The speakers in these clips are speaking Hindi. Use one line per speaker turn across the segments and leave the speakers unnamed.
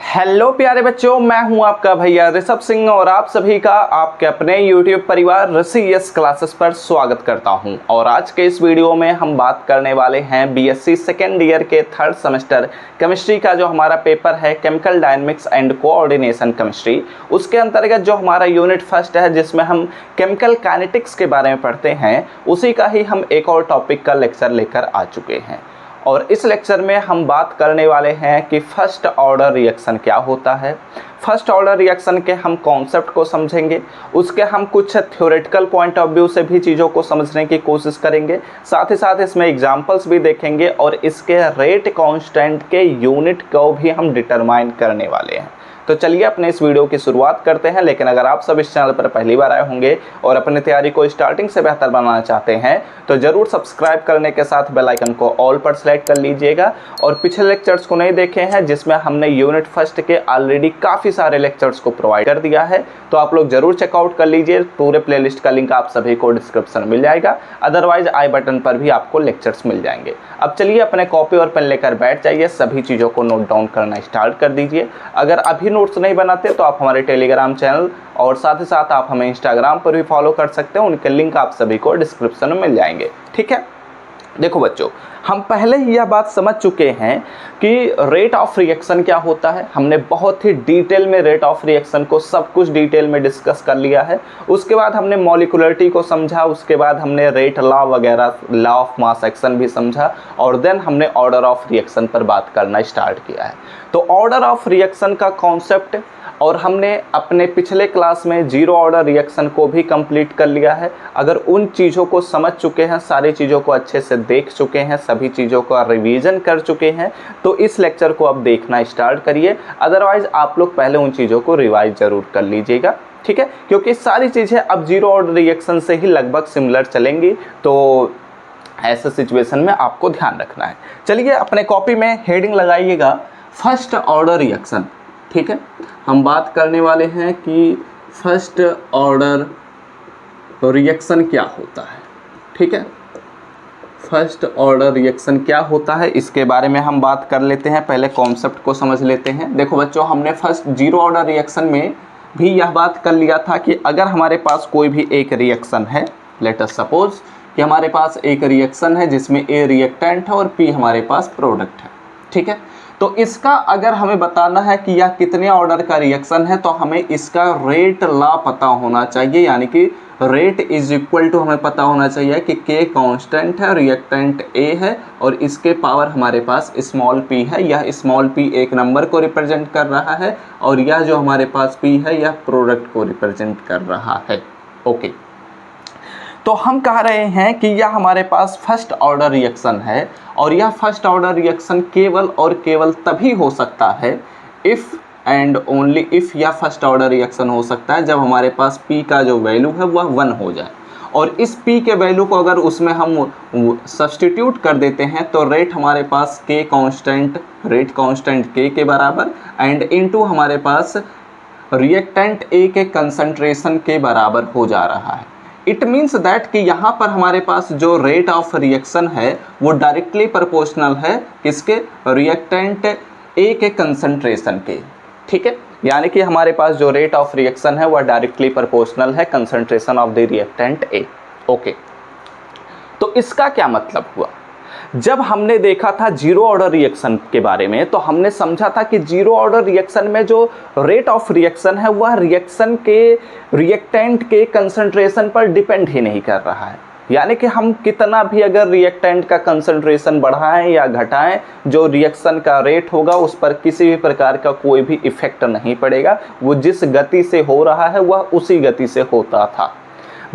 हेलो प्यारे बच्चों, मैं हूं आपका भैया ऋषभ सिंह और आप सभी का आपके अपने YouTube परिवार ऋषि यस क्लासेस पर स्वागत करता हूं। और आज के इस वीडियो में हम बात करने वाले हैं बीएससी सेकेंड ईयर के थर्ड सेमेस्टर केमिस्ट्री का जो हमारा पेपर है chemical dynamics and coordination chemistry, उसके अंतर्गत जो हमारा यूनिट फर्स्ट है जिसमें हम केमिकल काइनेटिक्स के बारे में पढ़ते हैं, उसी का ही हम एक और टॉपिक का लेक्चर लेकर आ चुके हैं। और इस लेक्चर में हम बात करने वाले हैं कि फर्स्ट ऑर्डर रिएक्शन क्या होता है। फर्स्ट ऑर्डर रिएक्शन के हम कॉन्सेप्ट को समझेंगे, उसके हम कुछ थ्योरेटिकल पॉइंट ऑफ व्यू से भी चीज़ों को समझने की कोशिश करेंगे, साथ ही साथ इसमें एग्जांपल्स भी देखेंगे और इसके रेट कांस्टेंट के यूनिट को भी हम डिटरमाइन करने वाले हैं। तो चलिए अपने इस वीडियो की शुरुआत करते हैं। लेकिन अगर आप सब इस चैनल पर पहली बार आए होंगे और अपनी तैयारी को स्टार्टिंग से बेहतर बनाना चाहते हैं तो ज़रूर सब्सक्राइब करने के साथ बेल आइकन को ऑल पर सेलेक्ट कर लीजिएगा। और पिछले लेक्चर्स को नहीं देखे हैं जिसमें हमने यूनिट फर्स्ट के ऑलरेडी काफ़ी सारे लेक्चर्स को प्रोवाइड कर दिया है, तो आप लोग ज़रूर चेकआउट कर लीजिए। पूरे प्लेलिस्ट का लिंक आप सभी को डिस्क्रिप्शन में मिल जाएगा, अदरवाइज आई बटन पर भी आपको लेक्चर्स मिल जाएंगे। अब चलिए अपने कॉपी और पेन लेकर बैठ जाइए, सभी चीज़ों को नोट डाउन करना स्टार्ट कर दीजिए। अगर अभी नोट्स नहीं बनाते तो आप हमारे टेलीग्राम चैनल और साथ ही साथ आप हमें इंस्टाग्राम पर भी फॉलो कर सकते हैं, उनके लिंक आप सभी को डिस्क्रिप्शन में मिल जाएंगे। ठीक है, देखो बच्चों, हम पहले ही यह बात समझ चुके हैं कि रेट ऑफ रिएक्शन क्या होता है। हमने बहुत ही डिटेल में रेट ऑफ रिएक्शन को सब कुछ डिटेल में डिस्कस कर लिया है। उसके बाद हमने मॉलिक्यूलरिटी को समझा, उसके बाद हमने रेट लॉ वगैरह, लॉ ऑफ मास एक्शन भी समझा, और देन हमने ऑर्डर ऑफ रिएक्शन पर बात करना स्टार्ट किया है। तो ऑर्डर ऑफ रिएक्शन का कॉन्सेप्ट और हमने अपने पिछले क्लास में जीरो ऑर्डर रिएक्शन को भी कंप्लीट कर लिया है। अगर उन चीज़ों को समझ चुके हैं, सारी चीज़ों को अच्छे से देख चुके हैं, सभी चीज़ों का रिवीजन कर चुके हैं, तो इस लेक्चर को अब देखना स्टार्ट करिए। अदरवाइज आप लोग पहले उन चीज़ों को रिवाइज ज़रूर कर लीजिएगा, ठीक है, क्योंकि सारी चीज़ें अब जीरो ऑर्डर रिएक्शन से ही लगभग सिमिलर चलेंगी। तो ऐसे सिचुएशन में आपको ध्यान रखना है। चलिए अपने कॉपी में हेडिंग लगाइएगा फर्स्ट ऑर्डर रिएक्शन। ठीक है, हम बात करने वाले हैं कि फर्स्ट ऑर्डर रिएक्शन क्या होता है। ठीक है, फर्स्ट ऑर्डर रिएक्शन क्या होता है इसके बारे में हम बात कर लेते हैं। पहले कॉन्सेप्ट को समझ लेते हैं। देखो बच्चों, हमने फर्स्ट जीरो ऑर्डर रिएक्शन में भी यह बात कर लिया था कि अगर हमारे पास कोई भी एक रिएक्शन है, लेट अस सपोज कि हमारे पास एक रिएक्शन है जिसमें ए रिएक्टेंट है और पी हमारे पास प्रोडक्ट है। ठीक है, तो इसका अगर हमें बताना है कि यह कितने ऑर्डर का रिएक्शन है तो हमें इसका रेट लॉ पता होना चाहिए, यानी कि रेट इज इक्वल टू हमें पता होना चाहिए कि के कांस्टेंट है, रिएक्टेंट ए है और इसके पावर हमारे पास स्मॉल पी है। यह स्मॉल पी एक नंबर को रिप्रेजेंट कर रहा है और यह जो हमारे पास पी है यह प्रोडक्ट को रिप्रेजेंट कर रहा है। ओके, तो हम कह रहे हैं कि यह हमारे पास फर्स्ट ऑर्डर रिएक्शन है और यह फर्स्ट ऑर्डर रिएक्शन केवल और केवल तभी हो सकता है इफ़ एंड ओनली इफ़ यह फर्स्ट ऑर्डर रिएक्शन हो सकता है जब हमारे पास P का जो वैल्यू है वह 1 हो जाए। और इस P के वैल्यू को अगर उसमें हम सब्सटीट्यूट कर देते हैं तो रेट हमारे पास K constant, rate constant K के बराबर एंड इनटू हमारे पास रिएक्टेंट A के कंसंट्रेशन के बराबर हो जा रहा है। इट मीन्स दैट कि यहाँ पर हमारे पास जो रेट ऑफ रिएक्शन है वो डायरेक्टली प्रोपोर्शनल है किसके, रिएक्टेंट ए के कंसंट्रेशन के। ठीक है, यानी कि हमारे पास जो रेट ऑफ रिएक्शन है वह डायरेक्टली प्रोपोर्शनल है concentration of the reactant A. Okay, तो इसका क्या मतलब हुआ? जब हमने देखा था जीरो ऑर्डर रिएक्शन के बारे में तो हमने समझा था कि जीरो ऑर्डर रिएक्शन में जो रेट ऑफ रिएक्शन है वह रिएक्शन के रिएक्टेंट के कंसंट्रेशन पर डिपेंड ही नहीं कर रहा है। यानी कि हम कितना भी अगर रिएक्टेंट का कंसंट्रेशन बढ़ाएं या घटाएं, जो रिएक्शन का रेट होगा उस पर किसी भी प्रकार का कोई भी इफेक्ट नहीं पड़ेगा। वो जिस गति से हो रहा है वह उसी गति से होता था।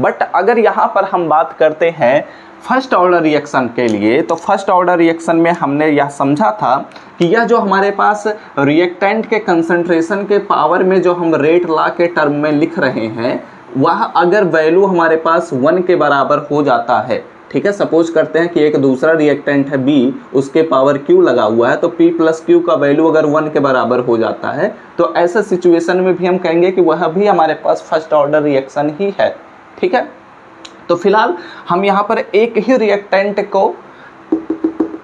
बट अगर यहाँ पर हम बात करते हैं फर्स्ट ऑर्डर रिएक्शन के लिए, तो फर्स्ट ऑर्डर रिएक्शन में हमने यह समझा था कि यह जो हमारे पास रिएक्टेंट के कंसंट्रेशन के पावर में जो हम रेट लॉ के टर्म में लिख रहे हैं वह अगर वैल्यू हमारे पास 1 के बराबर हो जाता है। ठीक है, सपोज करते हैं कि एक दूसरा रिएक्टेंट है B, उसके पावर Q लगा हुआ है, तो P प्लस Q का वैल्यू अगर 1 के बराबर हो जाता है तो ऐसे सिचुएशन में भी हम कहेंगे कि वह भी हमारे पास फर्स्ट ऑर्डर रिएक्शन ही है। ठीक है, तो फिलहाल हम यहाँ पर एक ही रिएक्टेंट को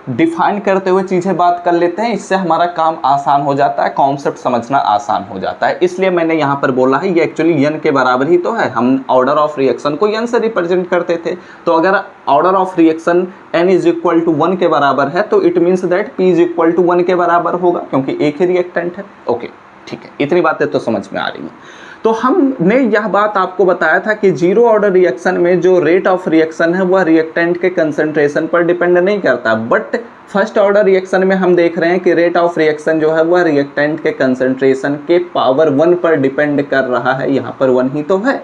डिफाइन करते हुए चीज़ें बात कर लेते हैं, इससे हमारा काम आसान हो जाता है, कॉन्सेप्ट समझना आसान हो जाता है। इसलिए मैंने यहाँ पर बोला है ये एक्चुअली n के बराबर ही तो है। हम ऑर्डर ऑफ रिएक्शन को n से रिप्रेजेंट करते थे, तो अगर order of reaction n is equal to 1 के बराबर है तो it means that p is equal to 1 के बराबर होगा, क्योंकि एक ही रिएक्टेंट है। ओके ठीक है, इतनी बातें तो समझ में आ रही हैं। तो हमने यह बात आपको बताया था कि जीरो ऑर्डर रिएक्शन में जो रेट ऑफ रिएक्शन है वह रिएक्टेंट के कंसंट्रेशन पर डिपेंड नहीं करता, बट फर्स्ट ऑर्डर रिएक्शन में हम देख रहे हैं कि रेट ऑफ रिएक्शन जो है वह रिएक्टेंट के कंसंट्रेशन के पावर 1 पर डिपेंड कर रहा है। यहाँ पर 1 ही तो है।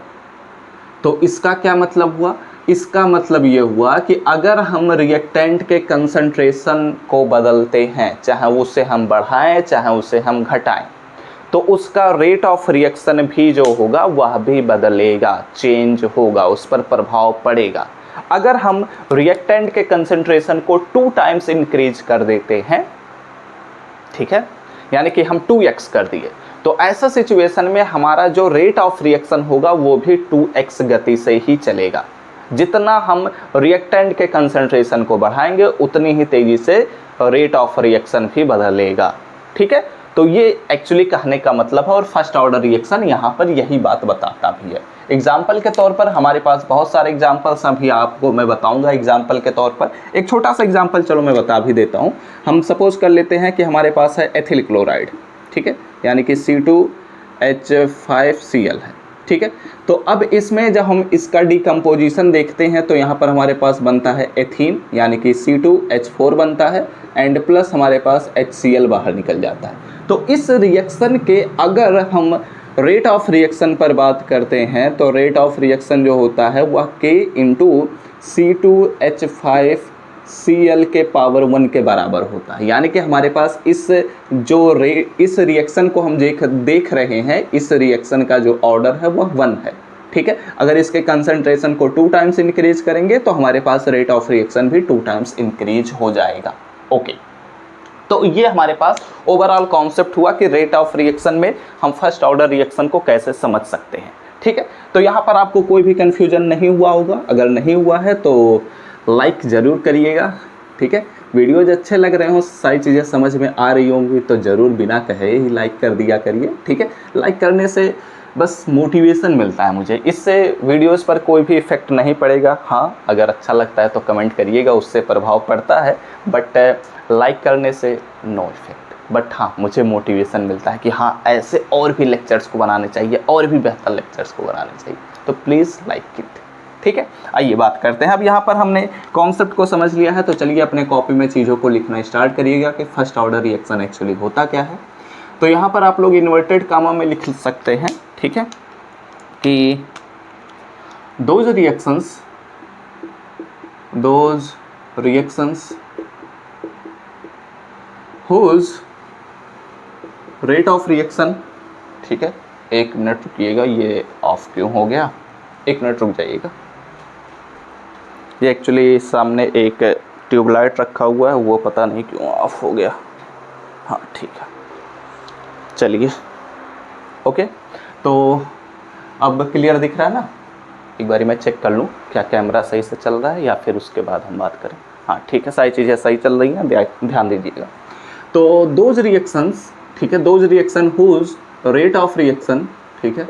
तो इसका क्या मतलब हुआ? इसका मतलब ये हुआ कि अगर हम रिएक्टेंट के कंसंट्रेशन को बदलते हैं, चाहे उसे हम बढ़ाएं चाहे उसे हम घटाएं, तो उसका रेट ऑफ रिएक्शन भी जो होगा वह भी बदलेगा, चेंज होगा, उस पर प्रभाव पड़ेगा। अगर हम रिएक्टेंट के कंसंट्रेशन को 2 टाइम्स इंक्रीज कर देते हैं, ठीक है, यानी कि हम 2x कर दिए, तो ऐसा सिचुएशन में हमारा जो रेट ऑफ रिएक्शन होगा वो भी 2x गति से ही चलेगा। जितना हम रिएक्टेंट के कंसंट्रेशन को बढ़ाएंगे उतनी ही तेजी से रेट ऑफ रिएक्शन भी बदलेगा। ठीक है, तो ये एक्चुअली कहने का मतलब है, और फर्स्ट ऑर्डर रिएक्शन यहाँ पर यही बात बताता भी है। एग्जाम्पल के तौर पर हमारे पास बहुत सारे एग्जाम्पल्स अभी आपको मैं बताऊंगा। एग्जाम्पल के तौर पर एक छोटा सा एग्जाम्पल चलो मैं बता भी देता हूँ। हम सपोज कर लेते हैं कि हमारे पास है एथिल क्लोराइड, ठीक है, यानी कि C2H5Cl है, ठीक है। तो अब इसमें जब हम इसका डिकम्पोजिशन देखते हैं तो यहाँ पर हमारे पास बनता है एथीन, यानी कि C2H4 बनता है, एंड प्लस हमारे पास HCl बाहर निकल जाता है। तो इस रिएक्शन के अगर हम रेट ऑफ रिएक्शन पर बात करते हैं तो रेट ऑफ रिएक्शन जो होता है वह K इंटू C2H5Cl के पावर 1 के बराबर होता है। यानी कि हमारे पास इस रिएक्शन को हम देख रहे हैं, इस रिएक्शन का जो ऑर्डर है वह 1 है, ठीक है। अगर इसके कंसंट्रेशन को 2 टाइम्स इंक्रीज करेंगे तो हमारे पास रेट ऑफ रिएक्शन भी 2 टाइम्स इंक्रीज हो जाएगा। ओके, तो ये हमारे पास ओवरऑल कॉन्सेप्ट हुआ कि रेट ऑफ रिएक्शन में हम फर्स्ट ऑर्डर रिएक्शन को कैसे समझ सकते हैं। ठीक है, तो यहाँ पर आपको कोई भी कन्फ्यूजन नहीं हुआ होगा। अगर नहीं हुआ है तो लाइक ज़रूर करिएगा, ठीक है। वीडियोज अच्छे लग रहे हो, सारी चीज़ें समझ में आ रही होंगी तो ज़रूर बिना कहे ही लाइक कर दिया करिए, ठीक है। लाइक करने से बस मोटिवेशन मिलता है मुझे, इससे वीडियोस पर कोई भी इफ़ेक्ट नहीं पड़ेगा। हाँ, अगर अच्छा लगता है तो कमेंट करिएगा, उससे प्रभाव पड़ता है, बट लाइक करने से नो इफ़ेक्ट। बट हाँ, मुझे मोटिवेशन मिलता है कि हाँ ऐसे और भी लेक्चर्स को बनाने चाहिए, और भी बेहतर लेक्चर्स को बनाने चाहिए, तो प्लीज़ लाइक इट, ठीक है। आइए बात करते हैं। अब यहाँ पर हमने कॉन्सेप्ट को समझ लिया है, तो चलिए अपने कॉपी में चीज़ों को लिखना स्टार्ट करिएगा कि फर्स्ट ऑर्डर रिएक्शन एक्चुअली होता क्या है। तो यहाँ पर आप लोग इन्वर्टेड कामा में लिख सकते हैं, ठीक है, कि those reactions whose rate of reaction, ठीक है। 1 मिनट रुकिएगा, ये ऑफ क्यों हो गया, 1 मिनट रुक जाइएगा। ये एक्चुअली सामने एक ट्यूबलाइट रखा हुआ है, वो पता नहीं क्यों ऑफ हो गया। हाँ ठीक है, चलिए। ओके, तो अब क्लियर दिख रहा है ना। एक बारी मैं चेक कर लूँ क्या कैमरा सही से चल रहा है, या फिर उसके बाद हम बात करें। हाँ ठीक है, सारी चीज़ें सही चल रही हैं, ध्यान दीजिएगा। तो दोज रिएक्शंस, ठीक है, those reaction whose rate of reaction, ठीक है,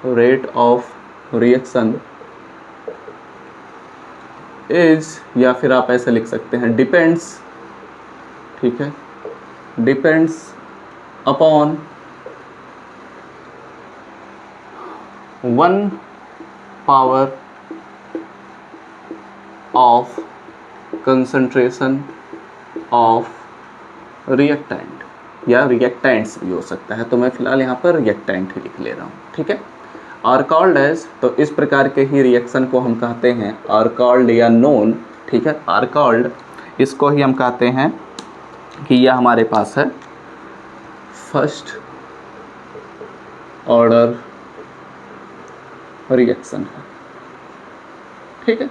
रेट ऑफ रिएक्शन इज, या फिर आप ऐसे लिख सकते हैं डिपेंड्स, ठीक है, depends upon 1 power of concentration of reactant, या रिएक्टेंट्स भी हो सकता है, तो मैं फिलहाल यहाँ पर रिएक्टेंट ही लिख ले रहा हूँ, ठीक है। आर कॉल्ड एज, तो इस प्रकार के ही रिएक्शन को हम कहते हैं आर कॉल्ड या नोन, ठीक है। आर कॉल्ड, इसको ही हम कहते हैं कि यह हमारे पास है फर्स्ट ऑर्डर रिएक्शन है, ठीक है।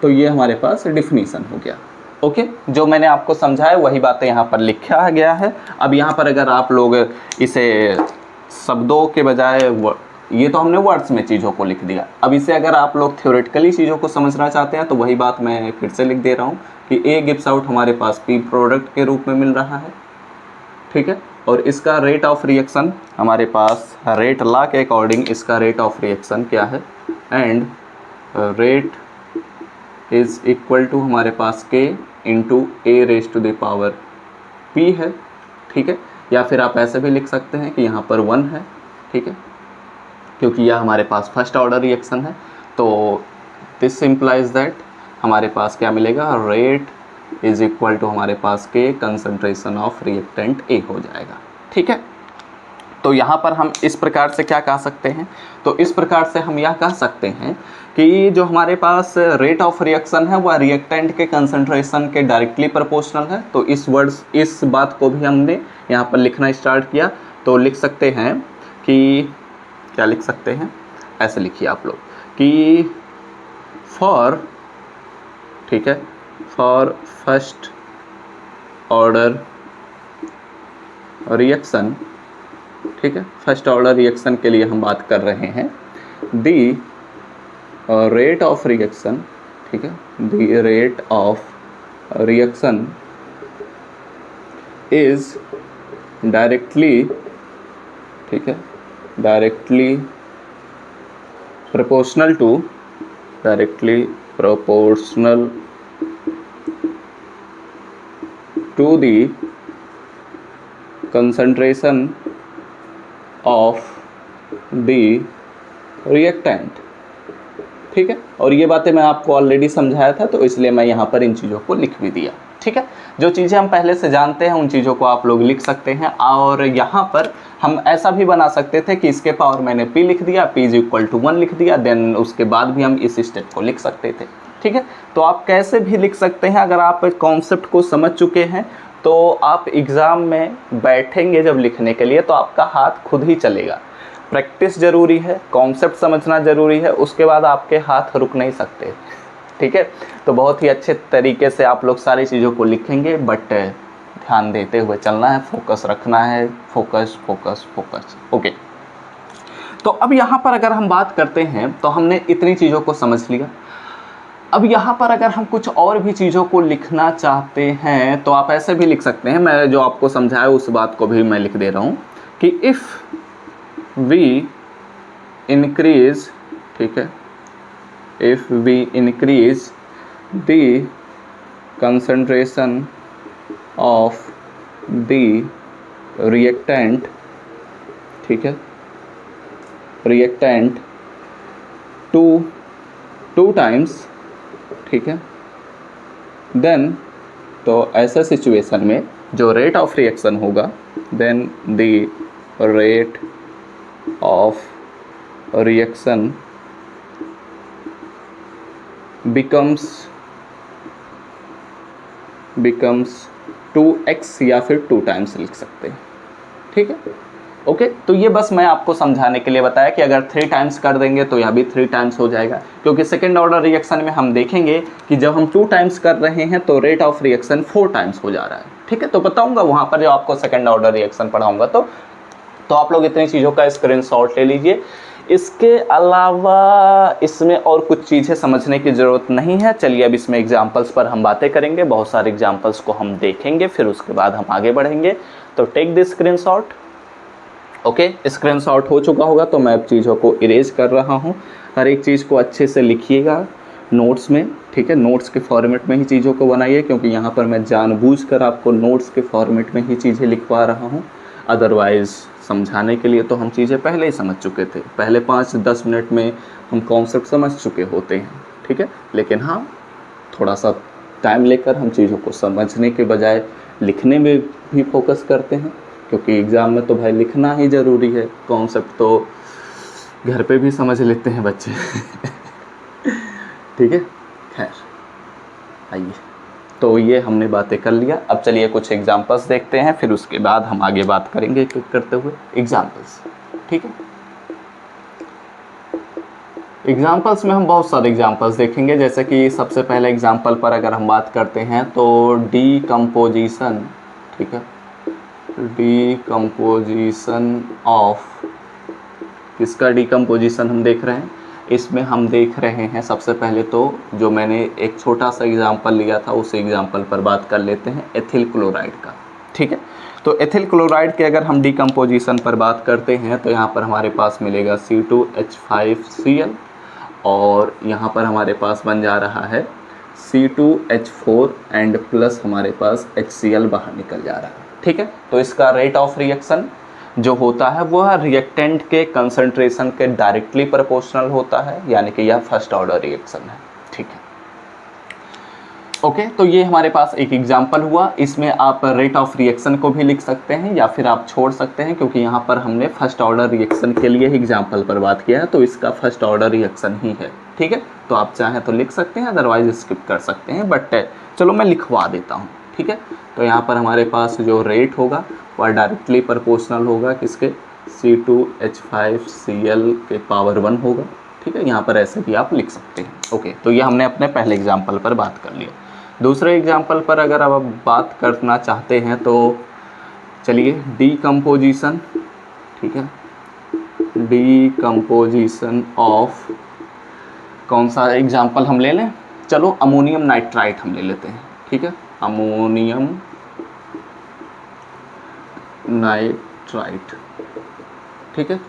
तो ये हमारे पास डिफिनीशन हो गया। ओके, जो मैंने आपको समझाया वही बातें यहाँ पर लिखा गया है। अब यहाँ पर अगर आप लोग इसे शब्दों के बजाय, ये तो हमने वर्ड्स में चीज़ों को लिख दिया, अब इसे अगर आप लोग थ्योरेटिकली चीज़ों को समझना चाहते हैं तो वही बात मैं फिर से लिख दे रहा हूँ कि A गिव्स आउट हमारे पास P प्रोडक्ट के रूप में मिल रहा है, ठीक है। और इसका रेट ऑफ रिएक्शन हमारे पास रेट लॉ के अकॉर्डिंग इसका रेट ऑफ रिएक्शन क्या है, and rate is equal to हमारे पास K इंटू A⁻⁴ P है, ठीक है। या फिर आप ऐसे भी लिख सकते हैं कि यहाँ पर 1 है, ठीक है, क्योंकि यह हमारे पास फर्स्ट ऑर्डर रिएक्शन है। तो दिस इम्प्लाइज दैट हमारे पास क्या मिलेगा, रेट इज इक्वल टू हमारे पास K concentration of reactant A हो जाएगा, ठीक है। तो यहाँ पर हम इस प्रकार से क्या कह सकते हैं, तो इस प्रकार से हम यह कह सकते हैं कि जो हमारे पास रेट ऑफ रिएक्शन है वह रिएक्टेंट के कंसंट्रेशन के डायरेक्टली प्रोपोर्शनल है। तो इस बात को भी हमने यहाँ पर लिखना स्टार्ट किया। तो लिख सकते हैं कि क्या लिख सकते हैं, ऐसे लिखिए आप लोग कि फॉर, ठीक है, फॉर फर्स्ट ऑर्डर रिएक्शन, ठीक है, फर्स्ट ऑर्डर रिएक्शन के लिए हम बात कर रहे हैं, दी रेट ऑफ रिएक्शन, ठीक है, the rate of reaction is directly, ठीक है, directly proportional to, directly proportional to the concentration of the reactant, ठीक है। और ये बातें मैं आपको ऑलरेडी समझाया था, तो इसलिए मैं यहाँ पर इन चीज़ों को लिख भी दिया, ठीक है। जो चीज़ें हम पहले से जानते हैं उन चीज़ों को आप लोग लिख सकते हैं। और यहाँ पर हम ऐसा भी बना सकते थे कि इसके पावर मैंने P लिख दिया, P = 1 लिख दिया, देन उसके बाद भी हम इस स्टेप को लिख सकते थे, ठीक है। तो आप कैसे भी लिख सकते हैं, अगर आप कॉन्सेप्ट को समझ चुके हैं तो आप एग्ज़ाम में बैठेंगे जब लिखने के लिए तो आपका हाथ खुद ही चलेगा। प्रैक्टिस ज़रूरी है, कॉन्सेप्ट समझना ज़रूरी है, उसके बाद आपके हाथ रुक नहीं सकते, ठीक है। तो बहुत ही अच्छे तरीके से आप लोग सारी चीज़ों को लिखेंगे, बट ध्यान देते हुए चलना है, फोकस रखना है, फोकस फोकस फोकस, ओके। तो अब यहाँ पर अगर हम बात करते हैं तो हमने इतनी चीज़ों को समझ लिया। अब यहाँ पर अगर हम कुछ और भी चीज़ों को लिखना चाहते हैं तो आप ऐसे भी लिख सकते हैं, मैं जो आपको समझाया उस बात को भी मैं लिख दे रहा हूँ कि इफ़ वी इंक्रीज, ठीक है, if we increase the concentration of the reactant, ठीक है, रिएक्टेंट टू टाइम्स, ठीक है, देन तो ऐसा सिचुएशन में जो रेट ऑफ रिएक्शन होगा, then the rate of reaction becomes 2x या फिर 2 टाइम्स लिख सकते हैं, ठीक है, ओके। तो ये बस मैं आपको समझाने के लिए बताया कि अगर 3 टाइम्स कर देंगे तो यह भी 3 टाइम्स हो जाएगा, क्योंकि सेकेंड ऑर्डर रिएक्शन में हम देखेंगे कि जब हम 2 टाइम्स कर रहे हैं तो रेट ऑफ रिएक्शन 4 टाइम्स हो जा रहा है, ठीक है। तो बताऊंगा वहाँ पर जो आपको सेकेंड ऑर्डर रिएक्शन पढ़ाऊंगा तो आप लोग इतनी चीज़ों का स्क्रीनशॉट ले लीजिए। इसके अलावा इसमें और कुछ चीज़ें समझने की ज़रूरत नहीं है। चलिए अब इसमें एग्जाम्पल्स पर हम बातें करेंगे, बहुत सारे एग्जाम्पल्स को हम देखेंगे, फिर उसके बाद हम आगे बढ़ेंगे। तो take this screenshot, okay. Screenshot हो चुका होगा तो मैं अब चीज़ों को इरेज कर रहा हूँ। हर एक चीज़ को अच्छे से लिखिएगा नोट्स में, ठीक है, नोट्स के फॉर्मेट में ही चीज़ों को बनाइए, क्योंकि यहाँ पर मैं जानबूझकर आपको नोट्स के फॉर्मेट में ही चीज़ें लिखवा रहा हूँ। अदरवाइज़ समझाने के लिए तो हम चीज़ें पहले ही समझ चुके थे, पहले 5-10 मिनट में हम कॉन्सेप्ट समझ चुके होते हैं, ठीक है। लेकिन हाँ, थोड़ा सा टाइम लेकर हम चीज़ों को समझने के बजाय लिखने में भी फोकस करते हैं, क्योंकि एग्ज़ाम में तो भाई लिखना ही ज़रूरी है, कॉन्सेप्ट तो घर पे भी समझ लेते हैं बच्चे ठीक है। खैर आइए, तो ये हमने बातें कर लिया। अब चलिए कुछ एग्जांपल्स देखते हैं, फिर उसके बाद हम आगे बात करेंगे क्लिक करते हुए एग्जांपल्स, ठीक है। एग्जांपल्स में हम बहुत सारे एग्जांपल्स देखेंगे, जैसे कि सबसे पहले एग्जांपल पर अगर हम बात करते हैं तो डीकम्पोजिशन, ठीक है, डीकम्पोजिशन ऑफ, किसका डीकम्पोजिशन हम देख रहे हैं, इसमें हम देख रहे हैं सबसे पहले तो जो मैंने एक छोटा सा एग्जांपल लिया था उस एग्जांपल पर बात कर लेते हैं एथिल क्लोराइड का। ठीक है, तो एथिल क्लोराइड के अगर हम डिकम्पोजिशन पर बात करते हैं तो यहाँ पर हमारे पास मिलेगा C2H5Cl और यहाँ पर हमारे पास बन जा रहा है C2H4 एंड प्लस हमारे पास HCl बाहर निकल जा रहा है। ठीक है, तो इसका रेट ऑफ रिएक्शन जो होता है वह रिएक्टेंट के कंसंट्रेशन के डायरेक्टली प्रोपोर्शनल होता है, यानी कि यह फर्स्ट ऑर्डर रिएक्शन है। ठीक है, ओके, तो ये हमारे पास एक एग्जांपल हुआ। इसमें आप रेट ऑफ रिएक्शन को भी लिख सकते हैं या फिर आप छोड़ सकते हैं, क्योंकि यहाँ पर हमने फर्स्ट ऑर्डर रिएक्शन के लिए ही एग्जांपल पर बात किया है, तो इसका फर्स्ट ऑर्डर रिएक्शन ही है। ठीक है, तो आप चाहें तो लिख सकते हैं, अदरवाइज स्किप कर सकते हैं, बट चलो मैं लिखवा देता हूँ। ठीक है, तो यहाँ पर हमारे पास जो रेट होगा वह डायरेक्टली प्रोपोर्शनल होगा किसके, C2H5Cl के पावर 1 होगा। ठीक है, यहाँ पर ऐसे भी आप लिख सकते हैं। ओके, तो ये हमने अपने पहले एग्जाम्पल पर बात कर लिया। दूसरे एग्जाम्पल पर अगर आप बात करना चाहते हैं तो चलिए डीकम्पोजिशन। ठीक है, डीकम्पोजिशन ऑफ कौन सा एग्जाम्पल हम ले लें, चलो अमोनियम नाइट्राइट हम ले लेते हैं। ठीक है, अमोनियम नाइट्राइट। ठीक है,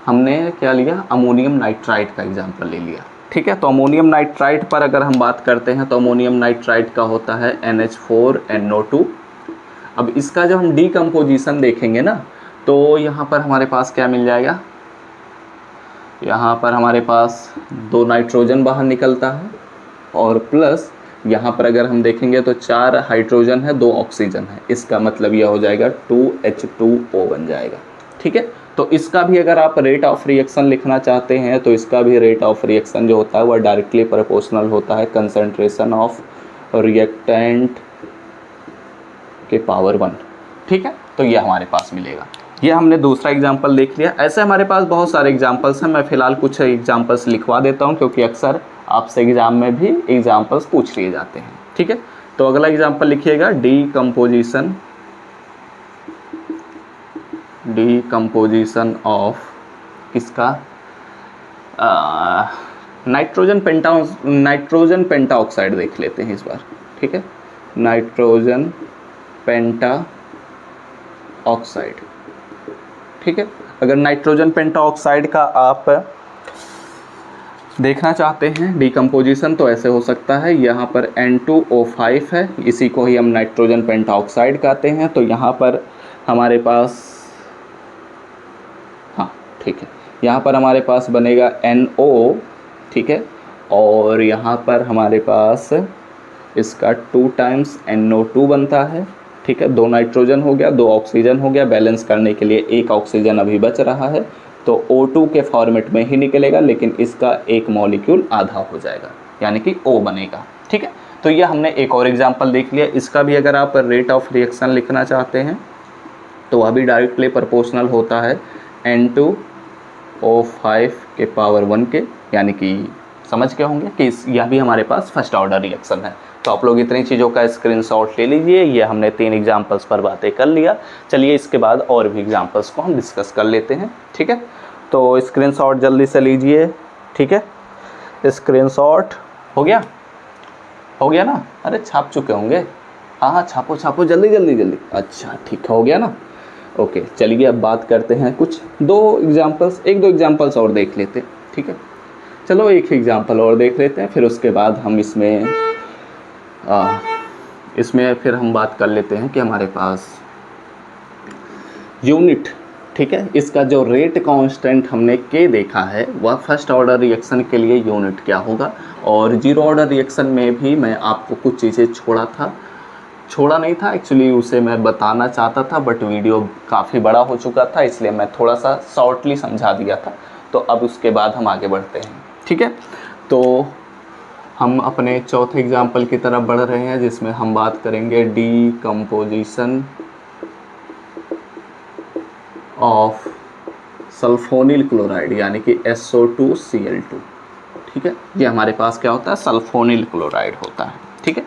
हमने क्या लिया, अमोनियम नाइट्राइट का एग्जाम्पल ले लिया। ठीक है, तो अमोनियम नाइट्राइट पर अगर हम बात करते हैं तो अमोनियम नाइट्राइट का होता है NH4NO2। अब इसका जब हम डीकम्पोजिशन देखेंगे ना तो यहाँ पर हमारे पास क्या मिल जाएगा, यहाँ पर हमारे पास 2 नाइट्रोजन बाहर निकलता है और प्लस यहाँ पर अगर हम देखेंगे तो 4 हाइड्रोजन है, 2 ऑक्सीजन है। इसका मतलब यह हो जाएगा 2H2O बन जाएगा। ठीक है, तो इसका भी अगर आप रेट ऑफ रिएक्शन लिखना चाहते हैं तो इसका भी रेट ऑफ रिएक्शन जो होता है वह डायरेक्टली प्रोपोर्शनल होता है कंसंट्रेशन ऑफ रिएक्टेंट के पावर 1। ठीक है, तो ये हमारे पास मिलेगा। ये हमने दूसरा एग्जाम्पल देख लिया। ऐसे हमारे पास बहुत सारे एग्जाम्पल्स हैं, मैं फ़िलहाल कुछ एग्जाम्पल्स लिखवा देता हूँ क्योंकि अक्सर आपसे एग्ज़ाम में भी एग्जाम्पल्स पूछ लिए जाते हैं। ठीक है, तो अगला एग्जाम्पल लिखिएगा डीकम्पोजिशन ऑफ किसका, नाइट्रोजन पेंटा ऑक्साइड देख लेते हैं इस बार। ठीक है, नाइट्रोजन पेंटा ऑक्साइड। ठीक है, अगर नाइट्रोजन पेंटा ऑक्साइड का आप देखना चाहते हैं डीकम्पोजिशन तो ऐसे हो सकता है, यहाँ पर N2O5 है, इसी को ही हम नाइट्रोजन पेंटा ऑक्साइड कहते हैं। तो यहाँ पर हमारे पास, हाँ ठीक है, यहाँ पर हमारे पास बनेगा NO। ठीक है, और यहाँ पर हमारे पास इसका 2 टाइम्स NO2 बनता है। ठीक है, 2 नाइट्रोजन हो गया, 2 ऑक्सीजन हो गया, बैलेंस करने के लिए 1 ऑक्सीजन अभी बच रहा है, तो O2 के फॉर्मेट में ही निकलेगा, लेकिन इसका एक मॉलिक्यूल आधा हो जाएगा, यानी कि O बनेगा। ठीक है, तो ये हमने एक और एग्जांपल देख लिया। इसका भी अगर आप रेट ऑफ रिएक्शन लिखना चाहते हैं तो वह भी डायरेक्टली प्रोपोर्शनल होता है N2O5 के पावर 1 के, यानी कि समझ गए होंगे कि यह भी हमारे पास फर्स्ट ऑर्डर रिएक्शन है। तो आप लोग इतनी चीज़ों का स्क्रीनशॉट ले लीजिए। ये हमने 3 एग्जांपल्स पर बातें कर लिया। चलिए इसके बाद और भी एग्जांपल्स को हम डिस्कस कर लेते हैं। ठीक है, तो स्क्रीनशॉट जल्दी से लीजिए। ठीक है, स्क्रीनशॉट हो गया ना, अरे छाप चुके होंगे, हाँ छापो जल्दी। अच्छा ठीक हो गया ना, ओके। चलिए अब बात करते हैं कुछ 1-2 एग्जांपल्स और देख लेते हैं। ठीक है, चलो एक एग्जांपल और देख लेते हैं, फिर उसके बाद हम इसमें फिर हम बात कर लेते हैं कि हमारे पास यूनिट। ठीक है, इसका जो रेट कांस्टेंट हमने के देखा है वह फर्स्ट ऑर्डर रिएक्शन के लिए यूनिट क्या होगा, और जीरो ऑर्डर रिएक्शन में भी मैं आपको कुछ चीज़ें छोड़ा नहीं था एक्चुअली, उसे मैं बताना चाहता था, बट वीडियो काफ़ी बड़ा हो चुका था, इसलिए मैं थोड़ा सा शॉर्टली समझा दिया था। तो अब उसके बाद हम आगे बढ़ते हैं। ठीक है, तो हम अपने चौथे एग्जाम्पल की तरफ बढ़ रहे हैं, जिसमें हम बात करेंगे डीकम्पोजिशन ऑफ सल्फोनिल क्लोराइड, यानी कि SO2Cl2। ठीक है, ये हमारे पास क्या होता है, सल्फोनिल क्लोराइड होता है। ठीक है,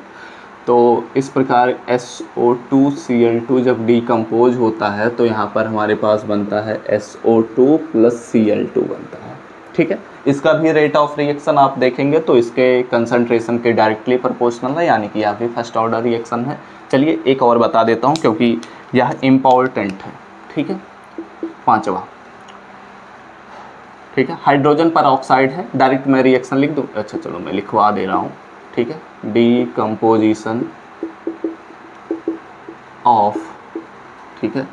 तो इस प्रकार SO2Cl2 जब डीकम्पोज होता है तो यहाँ पर हमारे पास बनता है SO2 + Cl2 बनता है। ठीक है, इसका भी रेट ऑफ रिएक्शन आप देखेंगे तो इसके कंसंट्रेशन के डायरेक्टली प्रोपोर्शनल है, यानी कि यह भी फर्स्ट ऑर्डर रिएक्शन है। चलिए एक और बता देता हूँ क्योंकि यह इम्पॉर्टेंट है, ठीक है। पांचवा, ठीक है, हाइड्रोजन पर ऑक्साइड है, डायरेक्ट मैं रिएक्शन लिख दूँ, अच्छा चलो मैं लिखवा दे रहा हूँ, ठीक है। डीकम्पोजिशन ऑफ, ठीक है,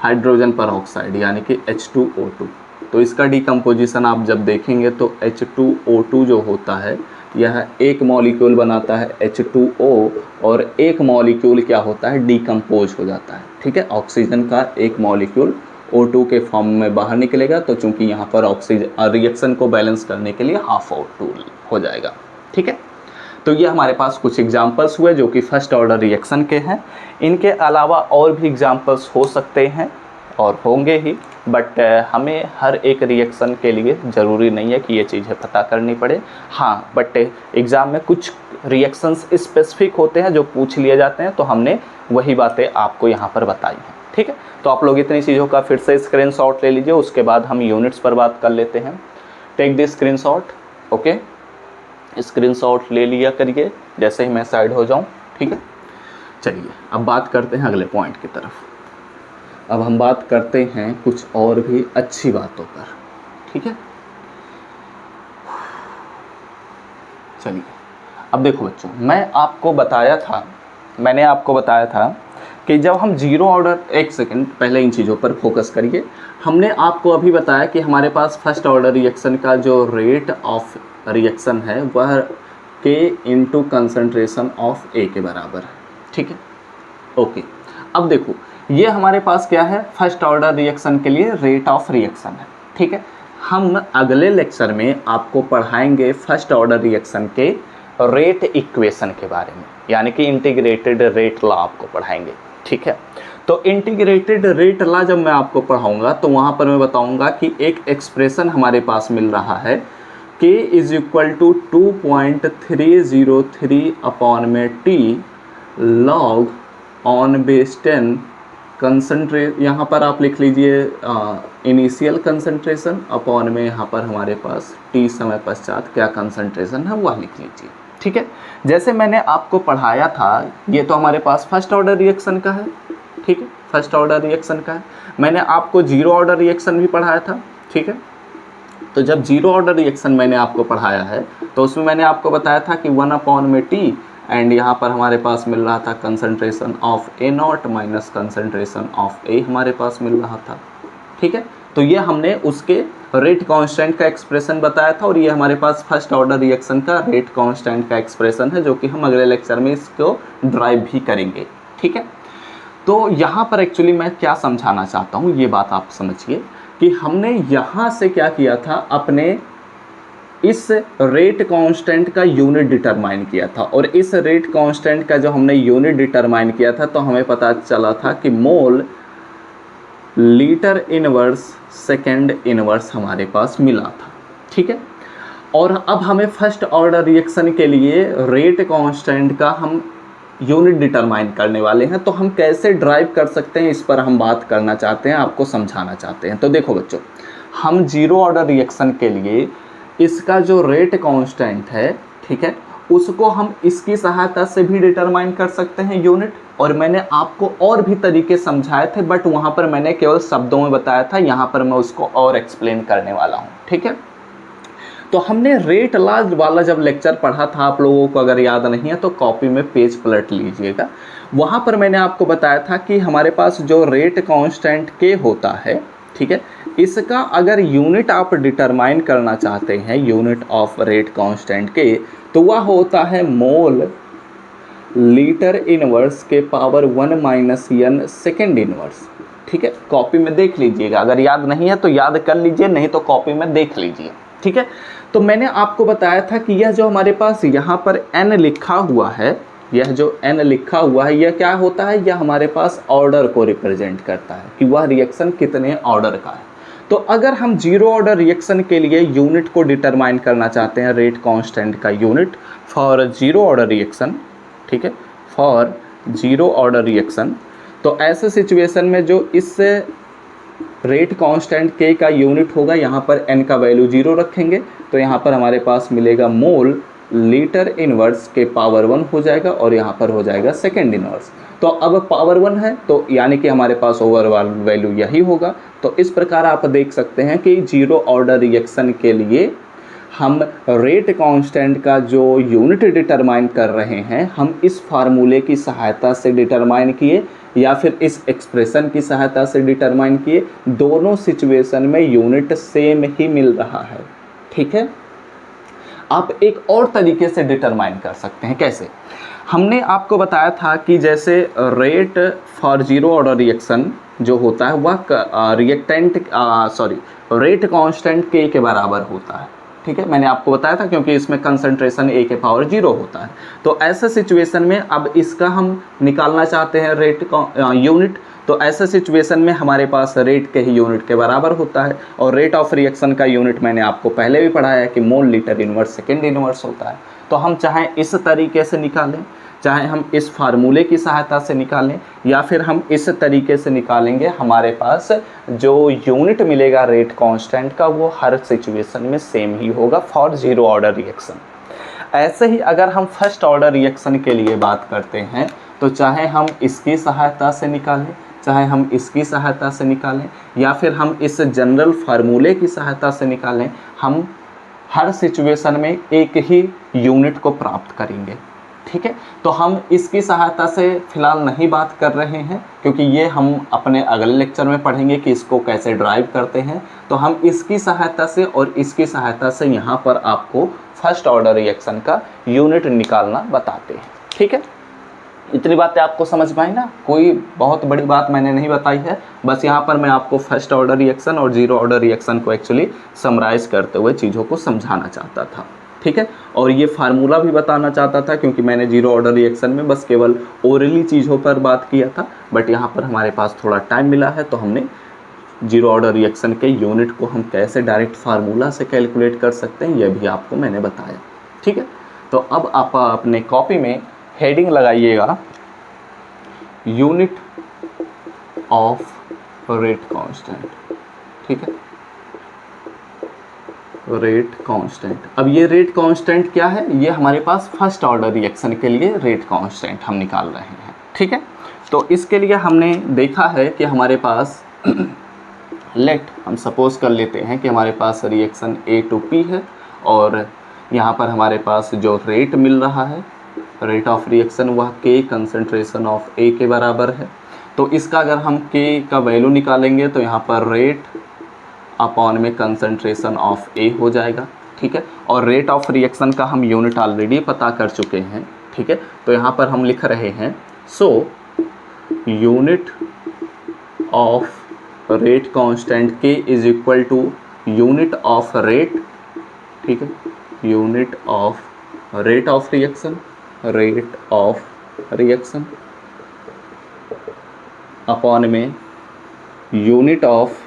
हाइड्रोजन पर ऑक्साइड यानी कि H2O2। तो इसका डीकम्पोजिशन आप जब देखेंगे तो H2O2 जो होता है यह एक मॉलिक्यूल बनाता है H2O, और एक मॉलिक्यूल क्या होता है, डीकम्पोज हो जाता है, ठीक है। ऑक्सीजन का एक मॉलिक्यूल O2 के फॉर्म में बाहर निकलेगा, तो चूंकि यहाँ पर ऑक्सीजन रिएक्शन को बैलेंस करने के लिए हाफ O2 हो जाएगा, ठीक है। तो ये हमारे पास कुछ एग्जाम्पल्स हुए जो कि फर्स्ट ऑर्डर रिएक्शन के हैं। इनके अलावा और भी एग्जाम्पल्स हो सकते हैं और होंगे ही, बट हमें हर एक रिएक्शन के लिए ज़रूरी नहीं है कि ये चीज़ें पता करनी पड़े। हाँ, बट एग्ज़ाम में कुछ रिएक्शंस स्पेसिफिक होते हैं जो पूछ लिए जाते हैं, तो हमने वही बातें आपको यहाँ पर बताई हैं, ठीक है। तो आप लोग इतनी चीज़ों का फिर से स्क्रीनशॉट ले लीजिए, उसके बाद हम यूनिट्स पर बात कर लेते हैं। Take the screenshot, okay, screenshot ले लिया करिए जैसे ही मैं साइड हो जाऊं, ठीक है। चलिए अब बात करते हैं अगले पॉइंट की तरफ। अब हम बात करते हैं कुछ और भी अच्छी बातों पर, ठीक है। चलिए अब देखो बच्चों, मैंने आपको बताया था कि जब हम जीरो ऑर्डर, एक सेकंड पहले इन चीज़ों पर फोकस करिए। हमने आपको अभी बताया कि हमारे पास फर्स्ट ऑर्डर रिएक्शन का जो रेट ऑफ रिएक्शन है वह K into concentration of A के बराबर है, ठीक है, ओके। अब देखो ये हमारे पास क्या है, फर्स्ट ऑर्डर रिएक्शन के लिए रेट ऑफ रिएक्शन है, ठीक है। हम अगले लेक्चर में आपको पढ़ाएंगे फर्स्ट ऑर्डर रिएक्शन के रेट इक्वेशन के बारे में, यानी कि इंटीग्रेटेड रेट लॉ आपको पढ़ाएंगे, ठीक है। तो इंटीग्रेटेड रेट लॉ जब मैं आपको पढ़ाऊंगा तो वहाँ पर मैं बताऊंगा कि एक एक्सप्रेशन हमारे पास मिल रहा है K is equal to 2.303 upon में T log on base 10 concentrate, यहाँ पर आप लिख लीजिए इनिशियल कंसंट्रेशन अपॉन में यहाँ पर हमारे पास T समय पश्चात क्या कंसंट्रेशन है वह लिख लीजिए, ठीक है। जैसे मैंने आपको पढ़ाया था, ये तो हमारे पास फर्स्ट ऑर्डर रिएक्शन का है, ठीक है, फर्स्ट ऑर्डर रिएक्शन का है। मैंने आपको जीरो ऑर्डर रिएक्शन भी पढ़ाया था, ठीक है। तो जब जीरो ऑर्डर रिएक्शन मैंने आपको पढ़ाया है तो उसमें मैंने आपको बताया था कि 1 अपॉन में T, एंड यहाँ पर हमारे पास मिल रहा था concentration of A0 minus concentration of A हमारे पास मिल रहा था, ठीक है। तो ये हमने उसके रेट कांस्टेंट का एक्सप्रेशन बताया था, और ये हमारे पास फर्स्ट ऑर्डर रिएक्शन का रेट कांस्टेंट का एक्सप्रेशन है, जो कि हम अगले लेक्चर में इसको ड्राइव भी करेंगे, ठीक है। तो यहाँ पर एक्चुअली मैं क्या समझाना चाहता हूँ, ये बात आप समझिए कि हमने यहाँ से क्या किया था, अपने इस रेट कांस्टेंट का यूनिट डिटरमाइन किया था, और इस रेट कांस्टेंट का जो हमने यूनिट डिटरमाइन किया था तो हमें पता चला था कि mole litre inverse second inverse हमारे पास मिला था, ठीक है। और अब हमें फर्स्ट ऑर्डर रिएक्शन के लिए रेट कांस्टेंट का हम यूनिट डिटरमाइन करने वाले हैं, तो हम कैसे ड्राइव कर सकते हैं इस पर हम बात करना चाहते हैं, आपको समझाना चाहते हैं। तो देखो बच्चों, हम जीरो ऑर्डर रिएक्शन के लिए इसका जो रेट कांस्टेंट है, ठीक है, उसको हम इसकी सहायता से भी डिटरमाइन कर सकते हैं यूनिट, और मैंने आपको और भी तरीके समझाए थे, बट वहाँ पर मैंने केवल शब्दों में बताया था, यहाँ पर मैं उसको और एक्सप्लेन करने वाला हूँ, ठीक है। तो हमने रेट लॉ वाला जब लेक्चर पढ़ा था, आप लोगों को अगर याद नहीं है तो कॉपी में पेज पलट लीजिएगा। वहाँ पर मैंने आपको बताया था कि हमारे पास जो रेट कांस्टेंट K होता है, ठीक है, इसका अगर यूनिट आप डिटरमाइन करना चाहते हैं, unit of rate constant K, तो वह होता है मोल लीटर इनवर्स के power 1 minus n second inverse, ठीक है। कॉपी में देख लीजिएगा, अगर याद नहीं है तो याद कर लीजिए, नहीं तो कॉपी में देख लीजिए, ठीक है। तो मैंने आपको बताया था कि यह जो हमारे पास यहाँ पर n लिखा हुआ है, यह जो n लिखा हुआ है, यह क्या होता है, यह हमारे पास ऑर्डर को रिप्रेजेंट करता है कि वह रिएक्शन कितने ऑर्डर का है। तो अगर हम जीरो ऑर्डर रिएक्शन के लिए यूनिट को डिटरमाइन करना चाहते हैं, रेट कांस्टेंट का unit for zero order reaction, ठीक है, फॉर जीरो ऑर्डर रिएक्शन, तो ऐसे सिचुएशन में जो इस रेट कांस्टेंट के का यूनिट होगा, यहाँ पर n का वैल्यू 0 रखेंगे तो यहाँ पर हमारे पास मिलेगा मोल लीटर इनवर्स के पावर 1 हो जाएगा और यहाँ पर हो जाएगा सेकेंड इनवर्स। तो अब पावर 1 है तो यानी कि हमारे पास ओवरऑल वैल्यू यही होगा। तो इस प्रकार आप देख सकते हैं कि जीरो ऑर्डर रिएक्शन के लिए हम रेट कांस्टेंट का जो यूनिट डिटरमाइन कर रहे हैं हम इस फार्मूले की सहायता से डिटरमाइन किए या फिर इस एक्सप्रेशन की सहायता से डिटरमाइन किए। दोनों सिचुएशन में यूनिट सेम ही मिल रहा है। ठीक है, आप एक और तरीके से डिटरमाइन कर सकते हैं। कैसे? हमने आपको बताया था कि जैसे rate for zero order reaction जो होता है वह रेट कांस्टेंट के बराबर होता है। ठीक है, मैंने आपको बताया था क्योंकि इसमें कंसंट्रेशन a के पावर 0 होता है। तो ऐसे सिचुएशन में अब इसका हम निकालना चाहते हैं रेट यूनिट, तो ऐसे सिचुएशन में हमारे पास रेट के ही यूनिट के बराबर होता है। और रेट ऑफ रिएक्शन का यूनिट मैंने आपको पहले भी पढ़ाया है कि mole litre inverse second inverse होता है। तो हम चाहे इस तरीके से निकालें, चाहे हम इस फार्मूले की सहायता से निकालें या फिर हम इस तरीके से निकालेंगे, हमारे पास जो यूनिट मिलेगा रेट कांस्टेंट का वो हर सिचुएशन में सेम ही होगा फॉर जीरो ऑर्डर रिएक्शन। ऐसे ही अगर हम फर्स्ट ऑर्डर रिएक्शन के लिए बात करते हैं तो चाहे हम इसकी सहायता से निकालें, चाहे हम इसकी सहायता से निकालें या फिर हम इस जनरल फार्मूले की सहायता से निकालें, हम हर सिचुएशन में एक ही यूनिट को प्राप्त करेंगे। ठीक है, तो हम इसकी सहायता से फिलहाल नहीं बात कर रहे हैं क्योंकि ये हम अपने अगले लेक्चर में पढ़ेंगे कि इसको कैसे ड्राइव करते हैं। तो हम इसकी सहायता से और इसकी सहायता से यहाँ पर आपको फर्स्ट ऑर्डर रिएक्शन का यूनिट निकालना बताते हैं। ठीक है, इतनी बातें आपको समझ में आई ना? कोई बहुत बड़ी बात मैंने नहीं बताई है, बस यहाँ पर मैं आपको फर्स्ट ऑर्डर रिएक्शन और जीरो ऑर्डर रिएक्शन को एक्चुअली समराइज़ करते हुए चीज़ों को समझाना चाहता था। ठीक है, और ये फार्मूला भी बताना चाहता था क्योंकि मैंने जीरो ऑर्डर रिएक्शन में बस केवल ओरली चीज़ों पर बात किया था, बट यहाँ पर हमारे पास थोड़ा टाइम मिला है तो हमने जीरो ऑर्डर रिएक्शन के यूनिट को हम कैसे डायरेक्ट फार्मूला से कैलकुलेट कर सकते हैं यह भी आपको मैंने बताया। ठीक है, तो अब आप अपने कॉपी में हेडिंग लगाइएगा यूनिट ऑफ रेट कांस्टेंट। ठीक है, रेट कांस्टेंट। अब ये रेट कांस्टेंट क्या है? ये हमारे पास फर्स्ट ऑर्डर रिएक्शन के लिए रेट कांस्टेंट हम निकाल रहे हैं। ठीक है, तो इसके लिए हमने देखा है कि हमारे पास लेट हम सपोज कर लेते हैं कि हमारे पास रिएक्शन A to P है और यहाँ पर हमारे पास जो रेट मिल रहा है रेट ऑफ रिएक्शन वह K कंसंट्रेशन ऑफ A के बराबर है। तो इसका अगर हम K का वैल्यू निकालेंगे तो यहाँ पर रेट अपॉन में कंसंट्रेशन ऑफ A हो जाएगा। ठीक है, और रेट ऑफ रिएक्शन का हम यूनिट ऑलरेडी पता कर चुके हैं। ठीक है, तो यहाँ पर हम लिख रहे हैं so unit of rate constant K is equal to unit of rate. ठीक है, unit of rate of reaction, rate of reaction upon में यूनिट ऑफ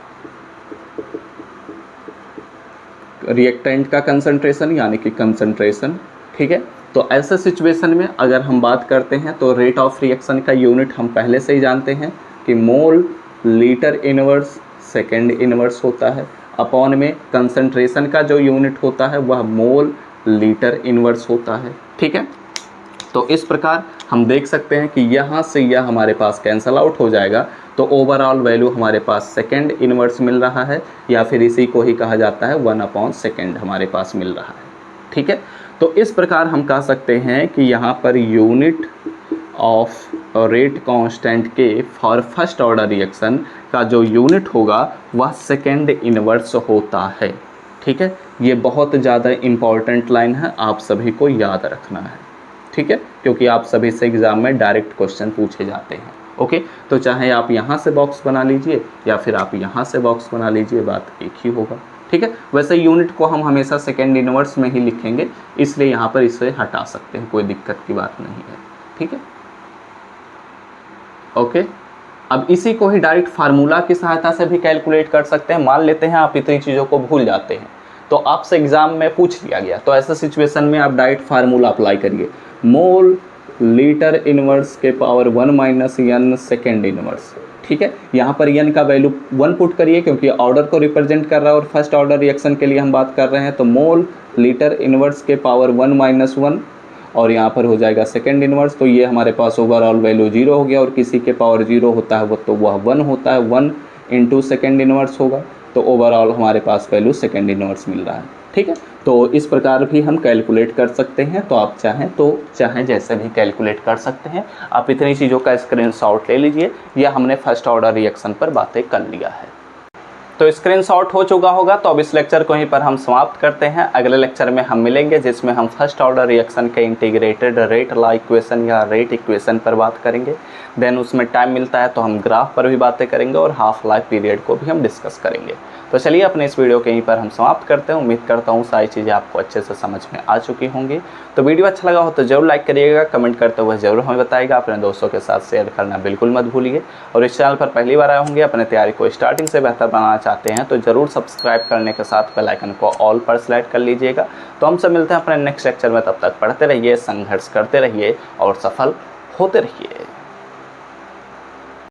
रिएक्टेंट का कंसंट्रेशन यानी कि कंसंट्रेशन। ठीक है, तो ऐसे सिचुएशन में अगर हम बात करते हैं तो रेट ऑफ रिएक्शन का यूनिट हम पहले से ही जानते हैं कि mole litre inverse second inverse होता है, अपॉन में कंसंट्रेशन का जो यूनिट होता है वह मोल लीटर इनवर्स होता है। ठीक है, तो इस प्रकार हम देख सकते हैं कि यहाँ से यह हमारे पास कैंसल आउट हो जाएगा, तो ओवरऑल वैल्यू हमारे पास सेकेंड इनवर्स मिल रहा है या फिर इसी को ही कहा जाता है 1/2 हमारे पास मिल रहा है। ठीक है, तो इस प्रकार हम कह सकते हैं कि यहाँ per unit of rate constant के फॉर फर्स्ट ऑर्डर रिएक्शन का जो यूनिट होगा वह सेकेंड इनवर्स होता है। ठीक है, ये बहुत ज़्यादा इम्पॉर्टेंट लाइन है, आप सभी को याद रखना है। ठीक है, क्योंकि आप सभी से एग्ज़ाम में डायरेक्ट क्वेश्चन पूछे जाते हैं। ओके, तो चाहे आप यहाँ से बॉक्स बना लीजिए या फिर आप यहाँ से बॉक्स बना लीजिए, बात एक ही होगा। ठीक है, वैसे यूनिट को हम हमेशा सेकेंड इनवर्स में ही लिखेंगे, इसलिए यहाँ पर इसे हटा सकते हैं, कोई दिक्कत की बात नहीं है। ठीक है, ओके, अब इसी को ही डायरेक्ट फार्मूला की सहायता से भी कैलकुलेट कर सकते हैं। मान लेते हैं आप इतनी चीज़ों को भूल जाते हैं तो आपसे एग्जाम में पूछ लिया गया, तो ऐसे सिचुएशन में आप डायरेक्ट फार्मूला अप्लाई करिए, मोल लीटर इनवर्स के पावर 1 - n सेकेंड इनवर्स। ठीक है। यहाँ पर n का वैल्यू 1 पुट करिए क्योंकि ऑर्डर को रिप्रेजेंट कर रहा है और फर्स्ट ऑर्डर रिएक्शन के लिए हम बात कर रहे हैं, तो मोल लीटर इनवर्स के पावर 1 - 1 और यहाँ पर हो जाएगा सेकेंड इनवर्स। तो ये हमारे पास ओवरऑल वैल्यू 0 हो गया और किसी के पावर 0 होता है वो तो वह 1 होता है, 1 × सेकेंड इनवर्स होगा, तो ओवरऑल हमारे पास वैल्यू सेकेंड इनवर्स मिल रहा है। ठीक है, तो इस प्रकार भी हम कैलकुलेट कर सकते हैं। तो आप चाहें जैसे भी कैलकुलेट कर सकते हैं। आप इतनी चीज़ों का स्क्रीनशॉट ले लीजिए। यह हमने फर्स्ट ऑर्डर रिएक्शन पर बातें कर लिया है, तो स्क्रीनशॉट हो चुका होगा। तो अब इस लेक्चर को यहीं पर हम समाप्त करते हैं। अगले लेक्चर में हम मिलेंगे जिसमें हम फर्स्ट ऑर्डर रिएक्शन के इंटीग्रेटेड रेट लॉ इक्वेशन या रेट इक्वेशन पर बात करेंगे। देन उसमें टाइम मिलता है तो हम ग्राफ पर भी बातें करेंगे और हाफ लाइफ पीरियड को भी हम डिस्कस करेंगे। तो चलिए अपने इस वीडियो के यहीं पर हम समाप्त करते हैं। उम्मीद करता हूँ सारी चीज़ें आपको अच्छे से समझ में आ चुकी होंगी। तो वीडियो अच्छा लगा हो तो जरूर लाइक करिएगा, कमेंट करते हुए जरूर हमें बताइएगा, अपने दोस्तों के साथ शेयर करना बिल्कुल मत भूलिए। और इस चैनल पर पहली बार आए होंगे, अपने तैयारी को स्टार्टिंग से बेहतर बनाना चाहते हैं तो ज़रूर सब्सक्राइब करने के साथ बेल आइकन को ऑल पर सेलेक्ट कर लीजिएगा। तो हमसे मिलते हैं अपने नेक्स्ट लेक्चर में, तब तक पढ़ते रहिए, संघर्ष करते रहिए और सफल होते रहिए।